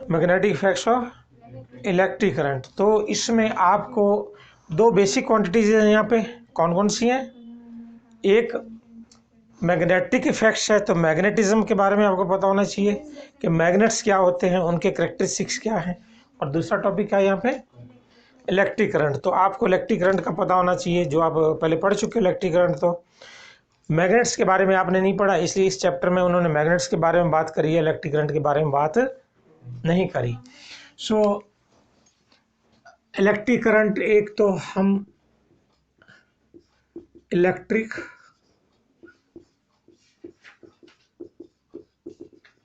Magnetic effects of electric current. तो इसमें आपको दो बेसिक क्वांटिटीज हैं यहाँ पे, कौन कौन सी हैं? एक मैग्नेटिक इफेक्ट्स है, तो मैग्नेटिज्म के बारे में आपको पता होना चाहिए कि मैग्नेट्स क्या होते हैं, उनके करेक्टरिस्टिक्स क्या हैं। और दूसरा टॉपिक क्या है यहाँ पे? Electric current. तो आपको इलेक्ट्रिक करंट का पता होना चाहिए, जो आप पहले पढ़ चुके हो इलेक्ट्रिक करंट। तो मैग्नेट्स के बारे में आपने नहीं पढ़ा, इसलिए इस चैप्टर में उन्होंने मैग्नेट्स के बारे में बात करी है, इलेक्ट्रिक करंट के बारे में बात नहीं करी। सो इलेक्ट्रिक करंट, एक तो हम electric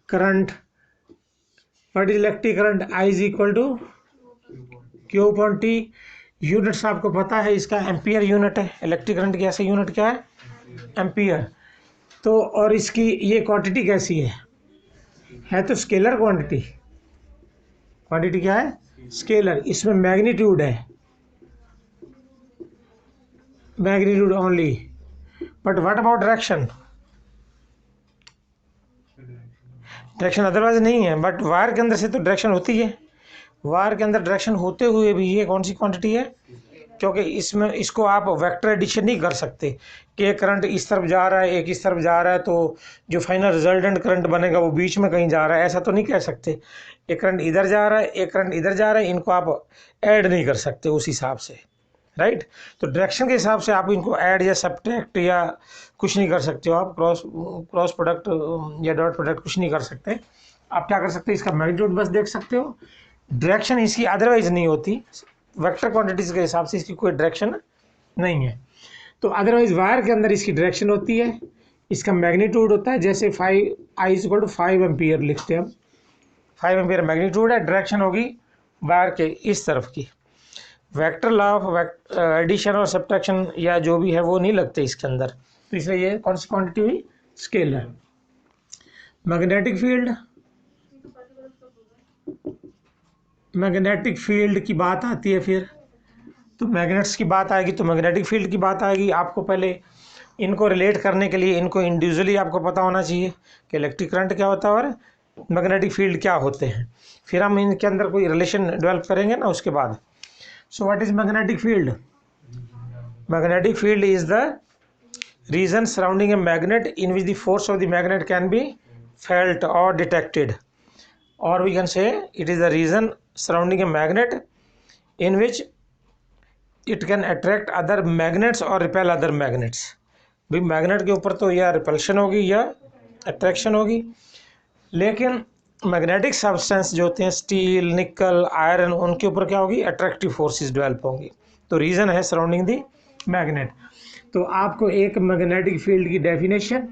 current, what is electric current? I is equal to Q upon T। Units आपको पता है, इसका एम्पियर यूनिट है। इलेक्ट्रिक करंट की ऐसे यूनिट क्या है? एम्पियर। तो और इसकी ये क्वांटिटी कैसी है तो स्केलर क्वांटिटी। क्वांटिटी क्या है? स्केलर। इसमें मैग्नीट्यूड है, magnitude only. But what about direction? Direction otherwise नहीं है, बट वायर के अंदर से तो डायरेक्शन होती है। वायर के अंदर डायरेक्शन होते हुए भी ये कौन सी क्वांटिटी है? क्योंकि इसमें इसको आप वेक्टर एडिशन नहीं कर सकते कि एक करंट इस तरफ जा रहा है, एक इस तरफ जा रहा है, तो जो फाइनल रिजल्टेंट करंट बनेगा वो बीच में कहीं जा रहा है, ऐसा तो नहीं कह सकते। एक करंट इधर जा रहा है, एक करंट इधर जा रहा है, इनको आप ऐड नहीं कर सकते उस हिसाब से, राइट। तो डायरेक्शन के हिसाब से आप इनको ऐड या सब्ट्रैक्ट या कुछ नहीं कर सकते हो, आप क्रॉस प्रोडक्ट या डॉट प्रोडक्ट कुछ नहीं कर सकते। आप क्या कर सकते हो? इसका मैग्नीट्यूड बस देख सकते हो, डायरेक्शन इसकी अदरवाइज नहीं होती। वेक्टर क्वांटिटीज के हिसाब से इसकी कोई डायरेक्शन नहीं है। तो अदरवाइज वायर के अंदर इसकी डायरेक्शन होती है, इसका मैग्नीट्यूड होता है। जैसे 5 एम्पियर लिखते हैं हम, 5 एम्पियर मैग्नीट्यूड है, डायरेक्शन होगी वायर के इस तरफ की। वेक्टर लॉ ऑफ एडिशन और सब्ट्रैक्शन या जो भी है वो नहीं लगते इसके अंदर, तो इसलिए ये कौन सी क्वांटिटी हुई? Scalar. Magnetic field, magnetic field की बात आती है फिर, तो मैग्नेट्स की बात आएगी तो मैग्नेटिक फील्ड की बात आएगी। आपको पहले इनको रिलेट करने के लिए इनको इंडिविजुअली आपको पता होना चाहिए कि इलेक्ट्रिक करंट क्या होता है और मैग्नेटिक फील्ड क्या होते हैं, फिर हम इनके अंदर कोई रिलेशन डेवलप करेंगे ना उसके बाद। So what is magnetic field? Magnetic field is the region surrounding a magnet in which the force of the magnet can be felt और detected, or we can say it is the region surrounding a magnet in which it can attract other magnets or repel other magnets। भाई magnet के ऊपर तो या repulsion होगी या attraction होगी, लेकिन मैग्नेटिक सब्सटेंस जो होते हैं स्टील, निकल, आयरन, उनके ऊपर क्या होगी? अट्रैक्टिव फोर्सेस डेवलप होंगी। तो रीजन है सराउंडिंग दी मैग्नेट। तो आपको एक मैग्नेटिक फील्ड की definition.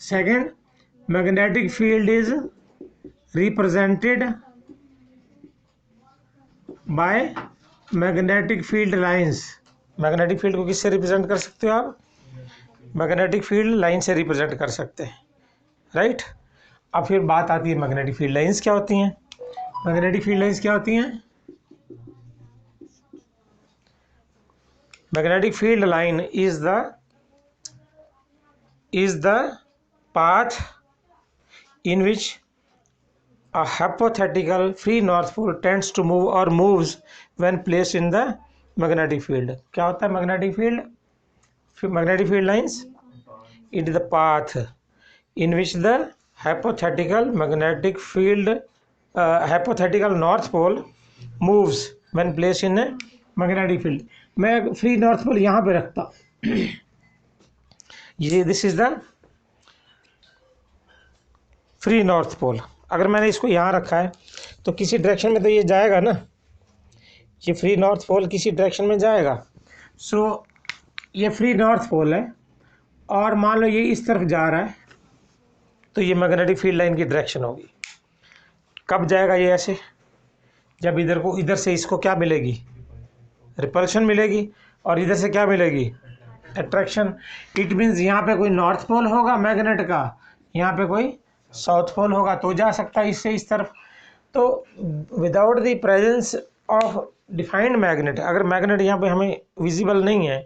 Second, magnetic field is represented by magnetic field lines। Magnetic field को किससे रिप्रेजेंट कर सकते हो आप? मैग्नेटिक फील्ड लाइन से रिप्रेजेंट कर सकते हैं, राइट। अब फिर बात आती है मैग्नेटिक फील्ड लाइंस क्या होती हैं। मैग्नेटिक फील्ड लाइंस क्या होती हैं? Magnetic field line is the path in which a hypothetical free north pole tends to move or moves when placed in the magnetic field। क्या होता है magnetic field? Magnetic field lines, it is the path in which the hypothetical magnetic field hypothetical north pole moves when placed in a magnetic field। मैं free north pole यहाँ पे रखता ये, this is the free north pole. अगर मैंने इसको यहाँ रखा है तो किसी डायरेक्शन में तो ये जाएगा ना, ये फ्री नॉर्थ पोल किसी डायरेक्शन में जाएगा। सो ये फ्री नॉर्थ पोल है और मान लो ये इस तरफ जा रहा है, तो ये मैग्नेटिक फील्ड लाइन की डायरेक्शन होगी। कब जाएगा ये? ऐसे, जब इधर से इसको क्या मिलेगी? रिपल्शन मिलेगी, और इधर से क्या मिलेगी? अट्रैक्शन। इट मीन्स यहाँ पे कोई नॉर्थ पोल होगा मैग्नेट का, यहाँ पे कोई साउथ पोल होगा, तो जा सकता है इससे इस तरफ। तो without the presence of defined magnet, अगर मैग्नेट यहाँ पे हमें विजिबल नहीं है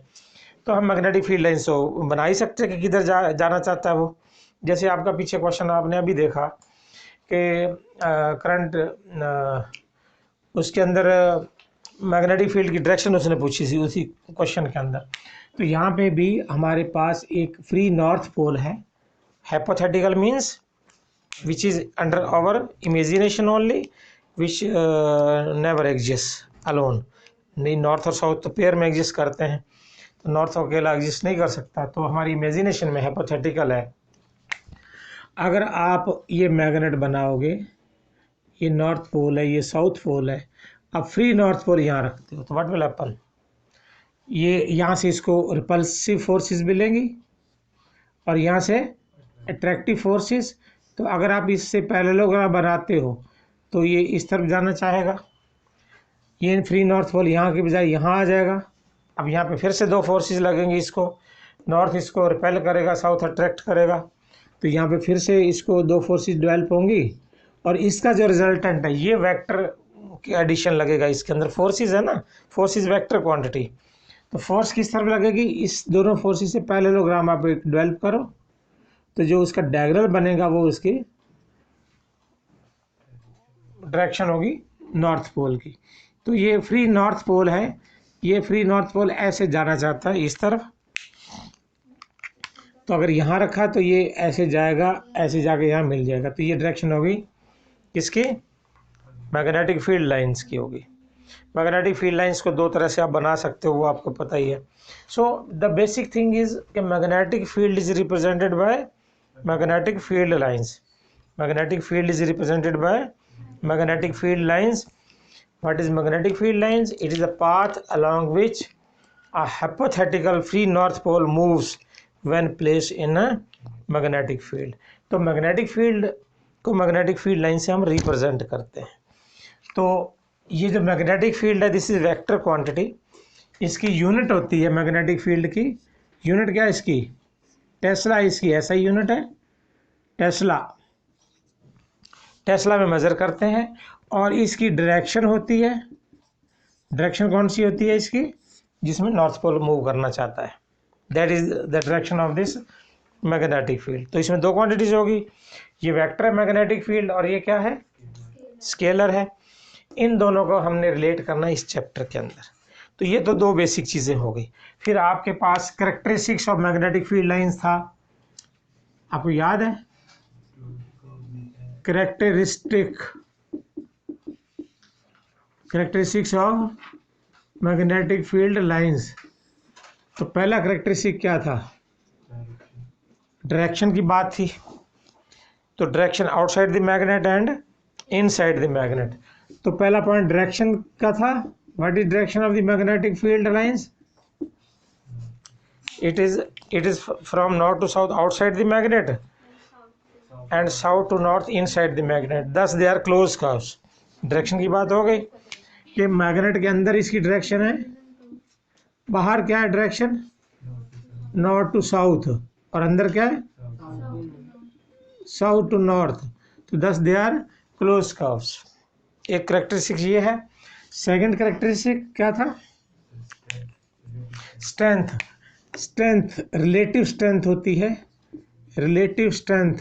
तो हम मैग्नेटिक फील्ड लाइंस को बना ही सकते हैं कि किधर जाना चाहता है वो। जैसे आपका पीछे क्वेश्चन आपने अभी देखा कि करंट उसके अंदर मैग्नेटिक फील्ड की डायरेक्शन उसने पूछी थी उसी क्वेश्चन के अंदर। तो यहाँ पे भी हमारे पास एक फ्री नॉर्थ पोल है। Hypothetical means which is under our imagination only, which never exist alone. नहीं, नॉर्थ और साउथ तो पेयर में एग्जिस्ट करते हैं, तो नॉर्थ अकेला एग्जिस्ट नहीं कर सकता, तो हमारी इमेजिनेशन में हाइपोथेटिकल है। अगर आप ये मैग्नेट बनाओगे, ये नॉर्थ पोल है, ये साउथ पोल है, अब फ्री नॉर्थ पोल यहाँ रखते हो तो व्हाट विल हैपन, ये यहाँ से इसको रिपल्सिव फोर्सेस मिलेंगी और यहाँ से अट्रैक्टिव फोर्सेस। तो अगर आप इससे पैरेललोग्राम बनाते हो तो ये इस तरफ जाना चाहेगा, ये फ्री नॉर्थ पोल यहाँ के बजाय यहाँ आ जाएगा। अब यहाँ पे फिर से दो फोर्सेस लगेंगी, इसको नॉर्थ इसको रिपेल करेगा, साउथ अट्रैक्ट करेगा, तो यहाँ पे फिर से इसको दो फोर्सेस डेवलप होंगी और इसका जो रिजल्टेंट है ये वेक्टर की एडिशन लगेगा। इसके अंदर फोर्सेस है ना, फोर्सेस वेक्टर क्वांटिटी, तो फोर्स किस तरफ लगेगी, इस दोनों फोर्सेस से पैरेललोग्राम आप डेवलप करो तो जो उसका डायगोनल बनेगा वो उसकी डायरेक्शन होगी नॉर्थ पोल की। तो ये फ्री नॉर्थ पोल है, ये फ्री नॉर्थ पोल ऐसे जाना चाहता है इस तरफ, तो अगर यहाँ रखा तो ये ऐसे जाएगा, ऐसे जाके यहाँ मिल जाएगा, तो ये डायरेक्शन होगी किसकी, मैग्नेटिक फील्ड लाइंस की होगी। मैग्नेटिक फील्ड लाइंस को दो तरह से आप बना सकते हो, वो आपको पता ही है। So the basic thing is कि magnetic field is represented by magnetic field lines. Magnetic field is represented by magnetic field lines. What is magnetic field lines? It is a path along which a hypothetical free north pole moves when placed in a magnetic field. तो magnetic field को magnetic field line से हम represent करते हैं। तो ये जो magnetic field है, this is vector quantity, इसकी यूनिट होती है magnetic field की यूनिट क्या है इसकी, टेस्ला, इसकी ऐसा यूनिट है टेस्ला, टेस्ला में मेज़र करते हैं। और इसकी डायरेक्शन होती है, डायरेक्शन कौन सी होती है इसकी, जिसमें नॉर्थ पोल मूव करना चाहता है, that is the direction of this magnetic field. तो इसमें दो क्वांटिटीज होगी, ये वेक्टर है मैग्नेटिक फील्ड और ये क्या है, स्केलर है। इन दोनों को हमने रिलेट करना इस चैप्टर के अंदर। तो ये तो दो बेसिक चीज़ें हो गई। फिर आपके पास characteristics of magnetic field lines था, आपको याद है, characteristics of magnetic field lines. तो पहला कैरेक्टरिस्टिक क्या था, डायरेक्शन की बात थी। तो direction outside the magnet and inside the magnet. तो पहला पॉइंट डायरेक्शन का था, what is direction of the magnetic field lines, it is from north to south outside the magnet and south to north inside the magnet, thus they are closed curves। Direction की बात हो गई कि magnet के अंदर इसकी direction है, बाहर क्या है डायरेक्शन, नॉर्थ टू साउथ, और अंदर क्या है, साउथ टू नॉर्थ, तो thus they are closed curves। एक कैरेक्टरिस्टिक ये है। सेकंड कैरेक्टरिस्टिक क्या था, स्ट्रेंथ। स्ट्रेंथ रिलेटिव स्ट्रेंथ होती है, रिलेटिव स्ट्रेंथ,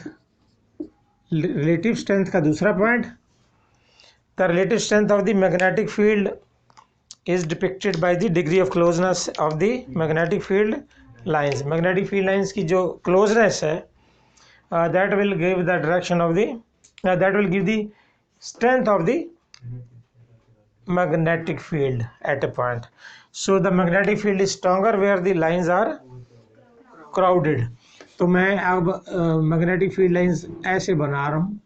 रिलेटिव स्ट्रेंथ का दूसरा point, the relative strength of the magnetic field is depicted by the degree of closeness of the magnetic field lines. Magnetic field lines की जो closeness है, that will give the direction of the, that will give the strength of the magnetic field at a point. So the magnetic field is stronger where the lines are crowded. तो मैं अब magnetic field lines ऐसे बना रहा हूँ,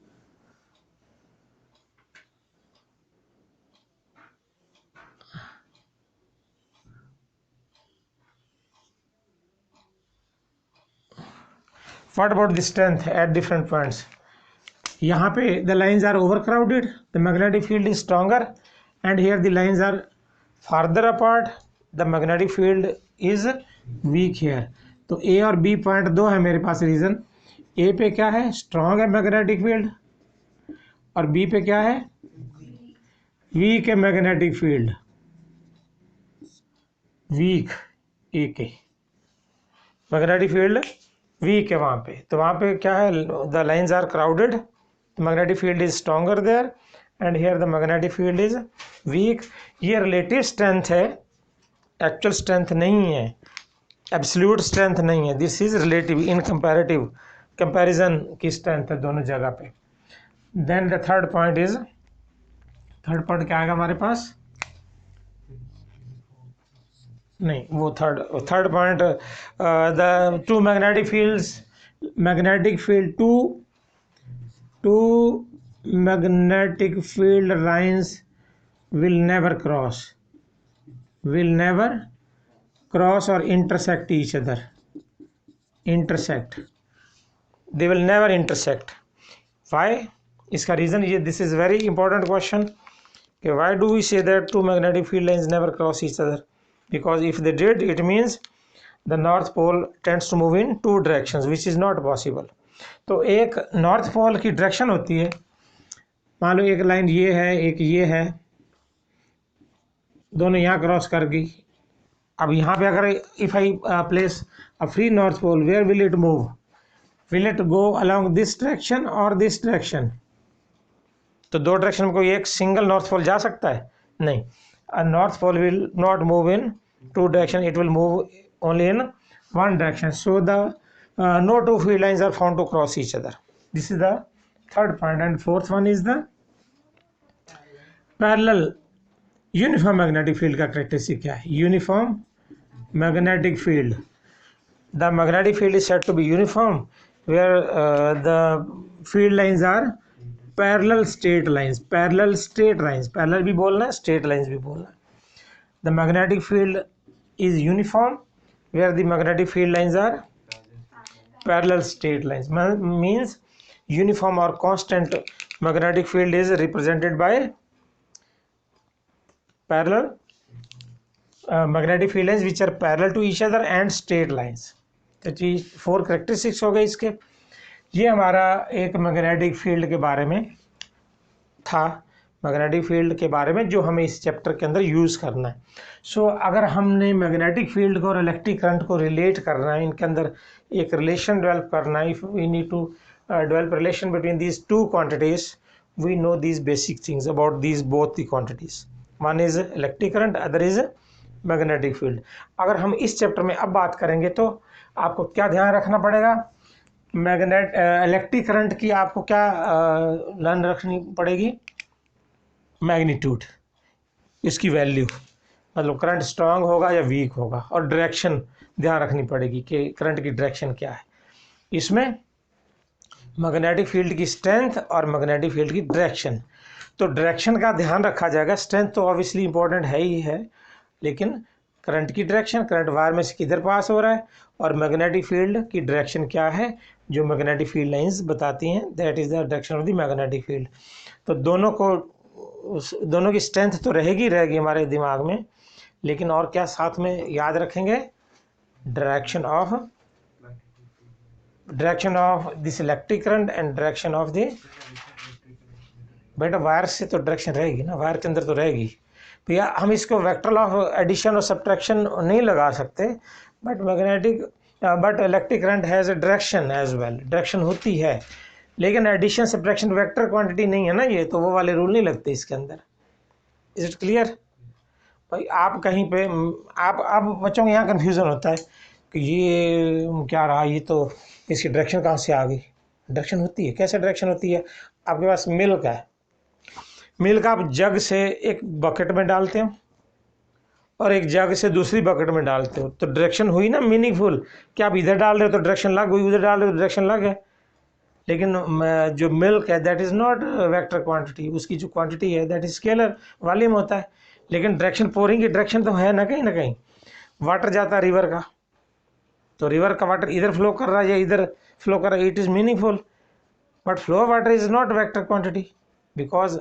What about the strength at different points? यहाँ पे the lines are overcrowded, the magnetic field is stronger, and here the lines are farther apart, the magnetic field is weak here. तो A और B point दो है मेरे पास reason. A पे क्या है, स्ट्रॉन्ग है मैग्नेटिक फील्ड, और B पे क्या है, वीक है मैग्नेटिक फील्ड, वीक ए के मैग्नेटिक फील्ड वीक है वहाँ पे। तो वहाँ पे क्या है, the lines are crowded, magnetic field is stronger there and here the magnetic field is weak. ये relative strength है, actual strength नहीं है, absolute strength नहीं है. This is relative, in comparative comparison की strength है दोनों जगह पे. Then the third point is, third point क्या आएगा हमारे पास? नहीं, वो third point, the two magnetic fields, magnetic field two magnetic field lines will never cross or intersect each other. They will never intersect. Why? इसका reason ये, this is very important question. Okay, why do we say that two magnetic field lines never cross each other? Because if they did, it means the north pole tends to move in two directions, which is not possible. तो एक north pole की direction होती है, मान लो एक line ये है, एक ये है, दोनों यहाँ क्रॉस कर गई. अब यहाँ पे अगर if I place a free north pole, where will it move? Will it go along this direction और दिस डायरेक्शन? तो दो डायरेक्शन में कोई एक सिंगल नॉर्थ पोल जा सकता है? नहीं. A north pole will not move in two direction, it will move only in one direction. So the no two field lines are found to cross each other. This is the third point. And fourth one is the parallel. Uniform magnetic field का characteristic क्या है? Uniform magnetic field, the magnetic field is said to be uniform where the field lines are parallel straight lines. Parallel भी बोलना है, straight lines भी बोलना है. The magnetic field is uniform where the magnetic field lines are parallel straight lines. Means uniform or constant magnetic field is represented by parallel magnetic field lines which are parallel to each other and straight lines. तो जी 4 characteristics हो गए इसके. ये हमारा एक magnetic field के बारे में था, मैग्नेटिक फील्ड के बारे में जो हमें इस चैप्टर के अंदर यूज़ करना है. सो अगर हमने मैग्नेटिक फील्ड को और इलेक्ट्रिक करंट को रिलेट करना है, इनके अंदर एक रिलेशन डेवलप करना है, if we need to develop relation between these two quantities, we know these basic things about these both the quantities. One is electric current, other is magnetic field. अगर हम इस चैप्टर में अब बात करेंगे तो आपको क्या ध्यान रखना पड़ेगा? इलेक्ट्रिक करंट की आपको क्या ध्यान रखनी पड़ेगी? मैग्नीट्यूड, इसकी वैल्यू, मतलब करंट स्ट्रांग होगा या वीक होगा, और डायरेक्शन ध्यान रखनी पड़ेगी कि करंट की डायरेक्शन क्या है. इसमें मैग्नेटिक फील्ड की स्ट्रेंथ और मैग्नेटिक फील्ड की डायरेक्शन. तो डायरेक्शन का ध्यान रखा जाएगा. स्ट्रेंथ तो ऑब्वियसली इंपॉर्टेंट है ही है, लेकिन करंट की डायरेक्शन, करंट वायर में से किधर पास हो रहा है, और मैग्नेटिक फील्ड की डायरेक्शन क्या है जो मैग्नेटिक फील्ड लाइंस बताती हैं, that is the direction of the magnetic field. तो दोनों की स्ट्रेंथ तो रहेगी हमारे दिमाग में, लेकिन और क्या साथ में याद रखेंगे? Direction of this electric current and direction of the, बेटा वायर से तो डायरेक्शन रहेगी ना, वायर के अंदर तो रहेगी भैया. हम इसको वेक्टर ऑफ एडिशन और सब्ट्रैक्शन नहीं लगा सकते, but electric current has a direction as well. Direction होती है, लेकिन एडिशन सब्ट्रैक्शन वेक्टर क्वांटिटी नहीं है ना ये, तो वो वाले रूल नहीं लगते इसके अंदर. इज इट क्लियर भाई? आप कहीं पे आप बच्चों को यहाँ कन्फ्यूज़न होता है कि ये क्या रहा, ये तो इसकी डायरेक्शन कहाँ से आ गई. डायरेक्शन होती है. कैसे डायरेक्शन होती है? आपके पास मिल्क है, मिल्क आप जग से एक बकेट में डालते हो और एक जग से दूसरी बकेट में डालते हो, तो डायरेक्शन हुई ना मीनिंगफुल. कि आप इधर डाल रहे हो तो डायरेक्शन लग गई, उधर डाल रहे हो तो डायरेक्शन लग है. लेकिन जो मिल्क है that is not vector quantity, उसकी जो क्वांटिटी है दैट इज स्केलर, वॉल्यूम होता है. लेकिन डायरेक्शन, पोरिंग की डायरेक्शन तो है ना कहीं. वाटर जाता है रिवर का, तो रिवर का वाटर इधर फ्लो कर रहा है या इधर फ्लो कर रहा है, it is meaningful. But flow water is not vector quantity, because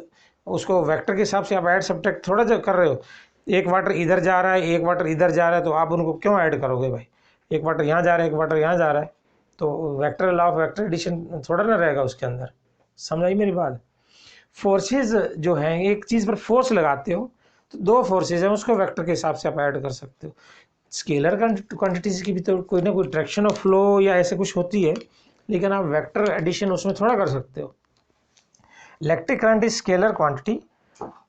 उसको वेक्टर के हिसाब से आप ऐड सब्ट्रैक्ट थोड़ा जो कर रहे हो. एक वाटर इधर जा रहा है, एक वाटर इधर जा रहा है, तो आप उनको क्यों ऐड करोगे भाई? एक वाटर यहाँ जा रहा है, एक वाटर यहाँ जा रहा है, तो vector law of vector addition थोड़ा ना रहेगा उसके अंदर. समझ आई मेरी बात? फोर्सेस जो हैं, एक चीज़ पर फोर्स लगाते हो तो दो फोर्सेस हैं, उसको वेक्टर के हिसाब से आप ऐड कर सकते हो. स्केलर क्वांटिटीज़ की भी तो कोई ना कोई डायरेक्शन ऑफ फ्लो या ऐसे कुछ होती है, लेकिन आप वेक्टर एडिशन उसमें थोड़ा कर सकते हो. Electric current is scalar quantity,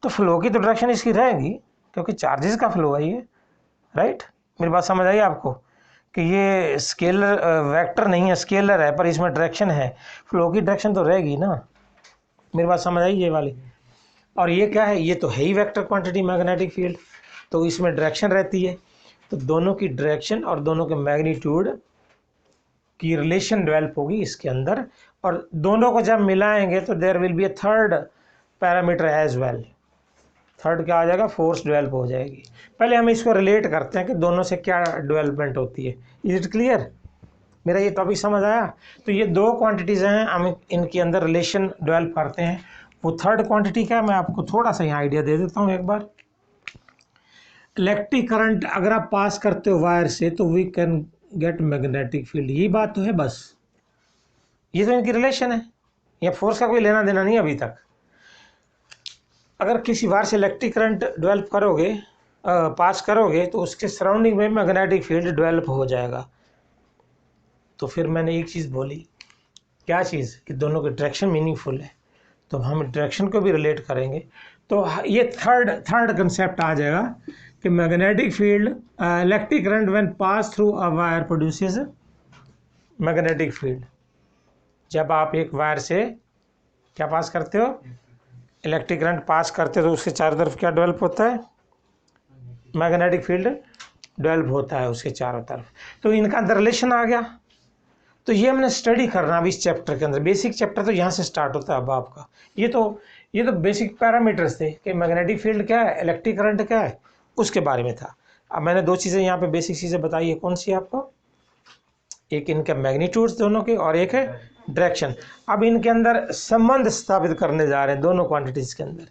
तो फ्लो की तो डायरेक्शन इसकी रहेगी क्योंकि चार्जेस का फ्लो है ये, राइट। मेरी बात समझ आई आपको कि ये स्केलर वेक्टर नहीं है, स्केलर है, पर इसमें डायरेक्शन है, फ्लो की डायरेक्शन तो रहेगी ना। मेरी बात समझ आई ये वाली। और ये क्या है, ये तो है ही वेक्टर क्वांटिटी मैग्नेटिक फील्ड, तो इसमें डायरेक्शन रहती है, तो दोनों की डायरेक्शन और दोनों के मैग्नीट्यूड की रिलेशन डेवलप होगी इसके अंदर, और दोनों को जब मिलाएंगे तो there will be a third parameter as well. Third क्या आ जाएगा, फोर्स डेवलप हो जाएगी। पहले हम इसको रिलेट करते हैं कि दोनों से क्या डेवलपमेंट होती है। इज इट क्लियर, मेरा ये टॉपिक समझ आया। तो ये दो क्वांटिटीज़ हैं, हम इनके अंदर रिलेशन डेवलप करते हैं। वो थर्ड क्वांटिटी क्या है, मैं आपको थोड़ा सा यहाँ आइडिया दे देता हूँ एक बार। इलेक्ट्रिक करंट अगर आप पास करते हो वायर से तो we can get magnetic field, यही बात तो है बस। ये तो इनकी रिलेशन है, या फोर्स का कोई लेना देना नहीं अभी तक। अगर किसी वायर से इलेक्ट्रिक करंट डेवलप करोगे, पास करोगे, तो उसके सराउंडिंग में मैग्नेटिक फील्ड डेवलप हो जाएगा। तो फिर मैंने एक चीज़ बोली, क्या चीज़, कि दोनों की डायरेक्शन मीनिंगफुल है, तो हम डायरेक्शन को भी रिलेट करेंगे। तो ये थर्ड कंसेप्ट आ जाएगा कि magnetic field, electric current when pass through a wire produces magnetic field. जब आप एक वायर से क्या पास करते हो, इलेक्ट्रिक करंट पास करते हो, तो उसके चारों तरफ क्या डेवलप होता है, मैग्नेटिक फील्ड डेवलप होता है उसके चारों तरफ। तो इनका अंदर रिलेशन आ गया। तो ये हमने स्टडी करना अभी इस चैप्टर के अंदर। बेसिक चैप्टर तो यहाँ से स्टार्ट होता है अब आपका। ये तो बेसिक पैरामीटर्स थे कि मैग्नेटिक फील्ड क्या है, इलेक्ट्रिक करंट क्या है, उसके बारे में था। अब मैंने दो चीज़ें यहाँ पे बेसिक चीज़ें बताई है, कौन सी आपको, एक इनके मैग्नीट्यूड्स दोनों के और एक है डायरेक्शन। अब इनके अंदर संबंध स्थापित करने जा रहे हैं दोनों क्वांटिटीज़ के अंदर।